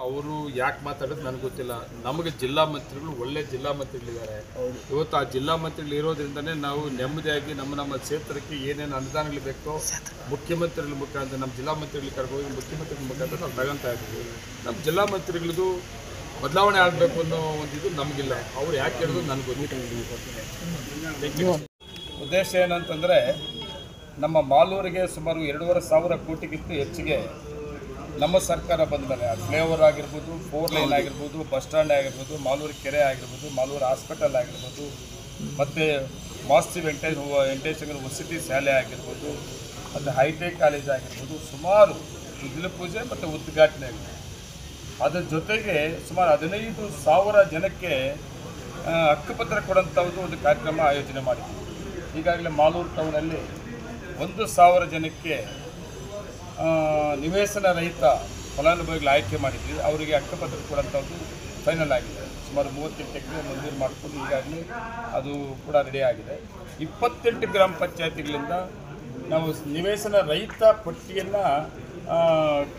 ಅವರು ಯಾಕೆ ಮಾತಾಡೋದು ನನಗೆ ಗೊತ್ತಿಲ್ಲ. ನಮಗೆ ಜಿಲ್ಲಾ ಮಂತ್ರಿಗಳು ಒಳ್ಳೆ ಜಿಲ್ಲಾ ಮಂತ್ರಿಗಳಿದ್ದಾರೆ. ಇವತ್ತು ಆ ಜಿಲ್ಲಾ ಮಂತ್ರಿಗಳು ಇರೋದ್ರಿಂದನೇ ನಾವು ನೆಮ್ಮದಿಯಾಗಿ ನಮ್ಮ ಕ್ಷೇತ್ರಕ್ಕೆ ಏನೇನು ಅನುದಾನಗಳು ಬೇಕೋ ಮುಖ್ಯಮಂತ್ರಿಗಳ ಮುಖಾಂತರ ನಮ್ಮ ಜಿಲ್ಲಾ ಮಂತ್ರಿಗಳು ಕರ್ಕೊಂಡು ಮುಖ್ಯಮಂತ್ರಿಗಳ ಮುಖಾಂತರ ನಾವು ತಗೊಂತಾ ಇದ್ದೀವಿ. ನಮ್ಮ ಜಿಲ್ಲಾ ಮಂತ್ರಿಗಳದ್ದು ಬದಲಾವಣೆ ಆಗಬೇಕು ಅನ್ನೋ ಒಂದು ಇದು ನಮಗಿಲ್ಲ. ಅವ್ರು ಯಾಕೆ ಹೇಳಿದ್ರು ನನಗೆ ಗೊತ್ತಿಲ್ಲ. ಉದ್ದೇಶ ಏನಂತಂದರೆ ನಮ್ಮ ಮಾಲೂರಿಗೆ ಸುಮಾರು 2,500 ಕೋಟಿಗಿಂತ ಹೆಚ್ಚಿಗೆ ನಮ್ಮ ಸರ್ಕಾರ ಬಂದ ಮೇಲೆ ಫ್ಲೇವರ್ ಆಗಿರ್ಬೋದು, 4 ಲೈನ್ ಆಗಿರ್ಬೋದು, ಬಸ್ ಸ್ಟ್ಯಾಂಡ್ ಆಗಿರ್ಬೋದು, ಮಾಲೂರು ಕೆರೆ ಆಗಿರ್ಬೋದು, ಮಾಲೂರು ಹಾಸ್ಪಿಟಲ್ ಆಗಿರ್ಬೋದು, ಮತ್ತು ಮಾಸ್ತಿ ವೆಂಕಟೇಶ್ವರ ವಸತಿ ಶಾಲೆ ಆಗಿರ್ಬೋದು, ಮತ್ತು ಹೈಟೆಕ್ ಕಾಲೇಜ್ ಆಗಿರ್ಬೋದು, ಸುಮಾರು ಗುದ್ದಲಿ ಪೂಜೆ ಮತ್ತು ಉದ್ಘಾಟನೆ ಆಗಿದೆ. ಅದರ ಜೊತೆಗೆ ಸುಮಾರು 15,000 ಜನಕ್ಕೆ ಹಕ್ಕುಪತ್ರ ಕೊಡೋಂಥದ್ದು ಒಂದು ಕಾರ್ಯಕ್ರಮ ಆಯೋಜನೆ ಮಾಡಿದ್ವಿ. ಈಗಾಗಲೇ ಮಾಲೂರು ಟೌನಲ್ಲಿ 1,000 ಜನಕ್ಕೆ ನಿವೇಶನ ರಹಿತ ಫಲಾನುಭವಿಗಳು ಆಯ್ಕೆ ಮಾಡಿದ್ವಿ. ಅವರಿಗೆ ಹಕ್ಕುಪತ್ರ ಕೊಡೋಂಥದ್ದು ಫೈನಲ್ ಆಗಿದೆ. ಸುಮಾರು 38 ಎಕರೆ ಮಂಜೂರು ಮಾಡಿಕೊಂಡು ಈಗಾಗಲೇ ಅದು ಕೂಡ ರೆಡಿ ಆಗಿದೆ. 28 ಗ್ರಾಮ ಪಂಚಾಯತಿಗಳಿಂದ ನಾವು ನಿವೇಶನ ರಹಿತ ಪಟ್ಟಿಯನ್ನು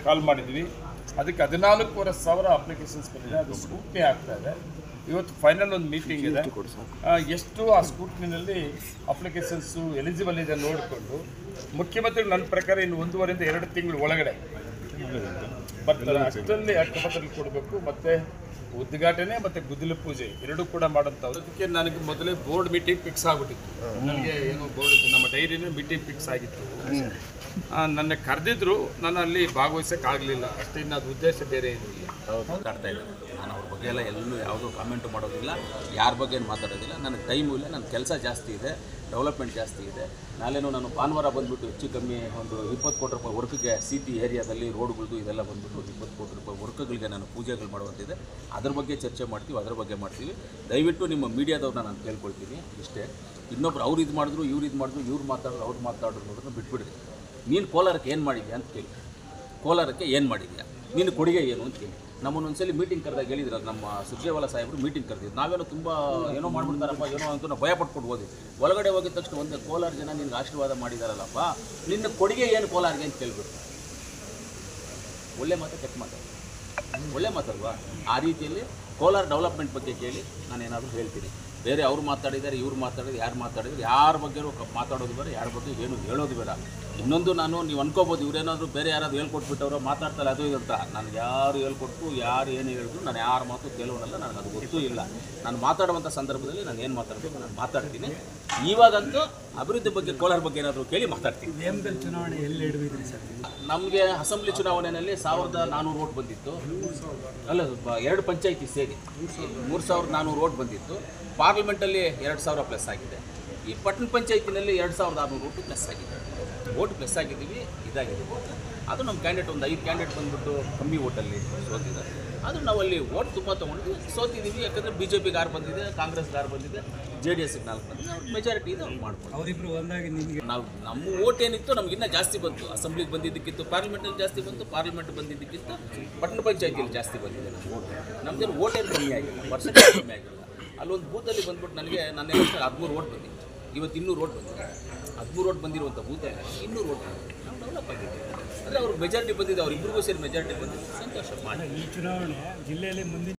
ಕಾಲ್ ಮಾಡಿದ್ವಿ. ಅದಕ್ಕೆ 14,500 ಅಪ್ಲಿಕೇಶನ್ಸ್ ಬಂದಿದೆ. ಅದು ಸ್ಕೂಟ್ನಿ ಆಗ್ತಾಯಿದೆ. ಇವತ್ತು ಫೈನಲ್ ಒಂದು ಮೀಟಿಂಗ್ ಇದೆ. ಎಷ್ಟು ಆ ಸ್ಕೂಟ್ನಿನಲ್ಲಿ ಅಪ್ಲಿಕೇಶನ್ಸು ಎಲಿಜಿಬಲ್ ಇದೆ ನೋಡಿಕೊಂಡು ಮುಖ್ಯಮಂತ್ರಿಗಳು ನನ್ನ ಪ್ರಕಾರ ಇನ್ನು 1.5 ರಿಂದ 2 ತಿಂಗಳು ಒಳಗಡೆ ಬರ್ತಾರೆ. ಅಷ್ಟರಲ್ಲಿ ಹಕ್ಕುಪತ್ರಗಳು ಕೊಡಬೇಕು. ಮತ್ತು ಉದ್ಘಾಟನೆ ಮತ್ತು ಗುದ್ದಲಿ ಪೂಜೆ ಎರಡೂ ಕೂಡ ಮಾಡೋಂಥದ್ದು. ಅದಕ್ಕೆ ನನಗೆ ಮೊದಲೇ ಬೋರ್ಡ್ ಮೀಟಿಂಗ್ ಫಿಕ್ಸ್ ಆಗಿಬಿಟ್ಟಿತ್ತು. ನನಗೆ ಏನೋ ಬೋರ್ಡ್ ನಮ್ಮ ಡೈರಿನೇ ಮೀಟಿಂಗ್ ಫಿಕ್ಸ್ ಆಗಿತ್ತು. ನನ್ನ ಕರೆದಿದ್ರು, ನಾನು ಅಲ್ಲಿ ಭಾಗವಹಿಸೋಕ್ಕಾಗಲಿಲ್ಲ ಅಷ್ಟೇ. ಇನ್ನು ಅದು ಉದ್ದೇಶ ಬೇರೆ ಏನಿಲ್ಲ. ಮಾತಾಡ್ತಾ ಇದ್ದಾರೆ. ನಾನು ಅವ್ರ ಬಗ್ಗೆ ಎಲ್ಲೂ ಯಾವುದೂ ಕಾಮೆಂಟು ಮಾಡೋದಿಲ್ಲ, ಯಾರ ಬಗ್ಗೆ ಏನು ಮಾತಾಡೋದಿಲ್ಲ. ನನಗೆ ಟೈಮು ಇಲ್ಲ, ನನ್ನ ಕೆಲಸ ಜಾಸ್ತಿ ಇದೆ, ಡೆವಲಪ್ಮೆಂಟ್ ಜಾಸ್ತಿ ಇದೆ. ನಾಳೆನೂ ನಾನು ಭಾನುವಾರ ಬಂದುಬಿಟ್ಟು ಹೆಚ್ಚು ಕಮ್ಮಿ ಒಂದು 20 ಕೋಟಿ ರೂಪಾಯಿ ವರ್ಕ್ಗೆ ಸಿಟಿ ಏರಿಯಾದಲ್ಲಿ ರೋಡ್ಗಳದ್ದು ಇದೆಲ್ಲ ಬಂದುಬಿಟ್ಟು 20 ಕೋಟಿ ರೂಪಾಯಿ ವರ್ಕ್ಗಳಿಗೆ ನಾನು ಪೂಜೆಗಳು ಮಾಡುವಂತಿದೆ. ಅದ್ರ ಬಗ್ಗೆ ಚರ್ಚೆ ಮಾಡ್ತೀವಿ, ಅದ್ರ ಬಗ್ಗೆ ಮಾಡ್ತೀವಿ. ದಯವಿಟ್ಟು ನಿಮ್ಮ ಮೀಡಿಯಾದವ್ರನ್ನ ನಾನು ಕೇಳ್ಕೊಳ್ತೀನಿ ಇಷ್ಟೇ. ಇನ್ನೊಬ್ರು ಅವ್ರು ಇದು ಮಾಡಿದ್ರು, ಇವ್ರು ಇದು ಮಾಡಿದ್ರು, ಇವ್ರು ಮಾತಾಡಿದ್ರು, ಅವ್ರು ಮಾತಾಡೋದು ನೋಡೋದು ಬಿಟ್ಬಿಡ್ರಿ. ನೀನು ಕೋಲಾರಕ್ಕೆ ಏನು ಮಾಡಿದ್ಯಾ ಅಂತ ಕೇಳಿ. ಕೋಲಾರಕ್ಕೆ ಏನು ಮಾಡಿದ್ಯಾ, ನೀನು ಕೊಡುಗೆ ಏನು ಅಂತ ಕೇಳಿ. ನಮ್ಮನ್ನೊಂದ್ಸಲಿ ಮೀಟಿಂಗ್ ಕರೆದಾಗ ಹೇಳಿದ್ರು, ನಮ್ಮ ಸುರ್ಜೇವಾಲಾ ಸಾಹೇಬರು ಮೀಟಿಂಗ್ ಕರೆದಿದ್ದು. ನಾವೇನೋ ತುಂಬ ಏನೋ ಮಾಡ್ಬಿಡ್ತಾರಪ್ಪ ಏನೋ ಅಂತ ನಾವು ಭಯ ಪಟ್ಕೊಂಡು ಹೋದ್ವಿ. ಒಳಗಡೆ ಹೋಗಿದ ತಕ್ಷಣ ಒಂದು ಕೋಲಾರ ಜನ ನಿನ್ಗೆ ಆಶೀರ್ವಾದ ಮಾಡಿದಾರಲ್ಲಪ್ಪ, ನಿನ್ನ ಕೊಡುಗೆ ಏನು ಕೋಲಾರ್ಗೆ ಅಂತ ಕೇಳ್ಬಿಟ್ಟು. ಒಳ್ಳೆ ಮಾತು ಕೆಟ್ಟ ಮಾತು, ಒಳ್ಳೆ ಮಾತಲ್ವಾ? ಆ ರೀತಿಯಲ್ಲಿ ಕೋಲಾರ ಡೆವಲಪ್ಮೆಂಟ್ ಬಗ್ಗೆ ಕೇಳಿ ನಾನೇನಾದರೂ ಹೇಳ್ತೀನಿ. ಬೇರೆ ಅವ್ರು ಮಾತಾಡಿದ್ದಾರೆ, ಇವ್ರು ಮಾತಾಡಿದ್ರು, ಯಾರು ಮಾತಾಡಿದ್ರು, ಯಾರ ಬಗ್ಗೆಯೂ ಮಾತಾಡೋದು ಬೇಡ, ಯಾರ ಬಗ್ಗೆ ಏನು ಹೇಳೋದು ಬೇಡ. ಇನ್ನೊಂದು ನೀವು ಅನ್ಕೋಬೋದು, ಇವರೇನಾದರೂ ಬೇರೆ ಯಾರಾದರೂ ಹೇಳ್ಕೊಟ್ಬಿಟ್ಟವರು ಮಾತಾಡ್ತಾರೆ ಅದು ಇದು ಅಂತ. ನನಗೆ ಯಾರು ಹೇಳ್ಕೊಟ್ಟು ಯಾರು ಏನು ಹೇಳಿದ್ರು ನಾನು ಯಾರ ಮಾತು ಕೇಳೋನಲ್ಲ, ನನಗೆ ಅದು ಗೊತ್ತೂ ಇಲ್ಲ. ನಾನು ಮಾತಾಡುವಂಥ ಸಂದರ್ಭದಲ್ಲಿ ನಾನು ಏನು ಮಾತಾಡಬೇಕು ನಾನು ಮಾತಾಡ್ತೀನಿ. ಇವಾಗಂತೂ ಅಭಿವೃದ್ಧಿ ಬಗ್ಗೆ ಕೋಲಾರ ಬಗ್ಗೆ ಏನಾದರೂ ಕೇಳಿ ಮಾತಾಡ್ತೀನಿ. ಚುನಾವಣೆ ಎಲ್ಲಿ ಹಿಡಿದಿದ್ರಿ ಸರ್? ನಮಗೆ ಅಸೆಂಬ್ಲಿ ಚುನಾವಣೆಯಲ್ಲಿ 1,400 ಓಟ್ ಬಂದಿತ್ತು. ಅಲ್ಲ, 2 ಪಂಚಾಯಿತಿ ಸೇರಿ 3,400 ಓಟ್ ಬಂದಿತ್ತು. ಪಾರ್ಲಿಮೆಂಟಲ್ಲಿ 2,000 ಪ್ಲಸ್ ಆಗಿದೆ. ಈ ಪಟ್ಟಣ ಪಂಚಾಯತಿನಲ್ಲಿ 2,600 ಓಟು ಪ್ಲಸ್ ಆಗಿದೆ. ಓಟ್ ಪ್ಲಸ್ ಆಗಿದ್ದೀವಿ, ಇದಾಗಿದೆ. ಅದು ನಮ್ಮ ಕ್ಯಾಂಡಿಡೇಟ್ ಒಂದು 5 ಕ್ಯಾಂಡಿಡೇಟ್ ಬಂದುಬಿಟ್ಟು ಕಮ್ಮಿ ಓಟಲ್ಲಿ ಸೋತಿದ್ದಾರೆ. ಆದರೂ ನಾವು ಅಲ್ಲಿ ಓಟ್ ತುಂಬ ತೊಗೊಂಡಿದ್ವಿ, ಸೋತಿದ್ದೀವಿ. ಯಾಕಂದರೆ BJPಗೆ 6 ಬಂದಿದೆ, ಕಾಂಗ್ರೆಸ್ಗೆ 6 ಬಂದಿದೆ, JDSಗೆ 4 ಬಂದಿದೆ. ಮೆಜಾರಿಟಿ ಇದೆ, ಅವ್ರು ಮಾಡ್ಕೊಂಡು ಅವರಿಬ್ಬರು ಒಂದಾಗಿ ನಿಮಗೆ ನಮ್ಮ ಓಟ್ ಏನಿತ್ತು ನಮಗಿನ್ನ ಜಾಸ್ತಿ ಬಂತು. ಅಸೆಂಬ್ಲಿಗೆ ಬಂದಿದ್ದಕ್ಕಿಂತ ಪಾರ್ಲಿಮೆಂಟಲ್ಲಿ ಜಾಸ್ತಿ ಬಂತು, ಪಾರ್ಲಿಮೆಂಟ್ ಬಂದಿದ್ದಕ್ಕಿಂತ ಪಟ್ಟಣ ಪಂಚಾಯತಿಯಲ್ಲಿ ಜಾಸ್ತಿ ಬಂದಿದೆ. ನಮ್ಮ ಓಟ್ ನಮ್ಮದೇನು ಓಟೇನು ಕಮ್ಮಿ ಆಗಿಲ್ಲ, ಪರ್ಸೆಂಟೇಜ್ ಕಮ್ಮಿ ಆಗಿಲ್ಲ. ಅಲ್ಲೊಂದು ಬೂತಲ್ಲಿ ಬಂದ್ಬಿಟ್ಟು ನನಗೆ ನನ್ನ 13 ಓಟ್ ಬಂದಿತ್ತು. ಇವತ್ತು 200 ಓಟ್ ಬಂದಿದೆ. 13 ಓಟ್ ಬಂದಿರುವಂಥ ಬೂತಲ್ಲಿ 200 ಓಟ್ ಬಂದಿದೆ. ನಾವು ಡೆವಲಪ್ ಆಗಿದ್ದೀವಿ. ಅಂದರೆ ಅವ್ರಿಗೆ ಮೆಜಾರಿಟಿ ಬಂದಿದೆ, ಅವ್ರಿಬ್ಬರಿಗೂ ಸೇರಿ ಮೆಜಾರಿಟಿ ಬಂದಿದೆ. ಸಂತೋಷ ಮಾಡಿ. ಈ ಚುನಾವಣೆ ಜಿಲ್ಲೆಯಲ್ಲಿ ಮುಂದಿನ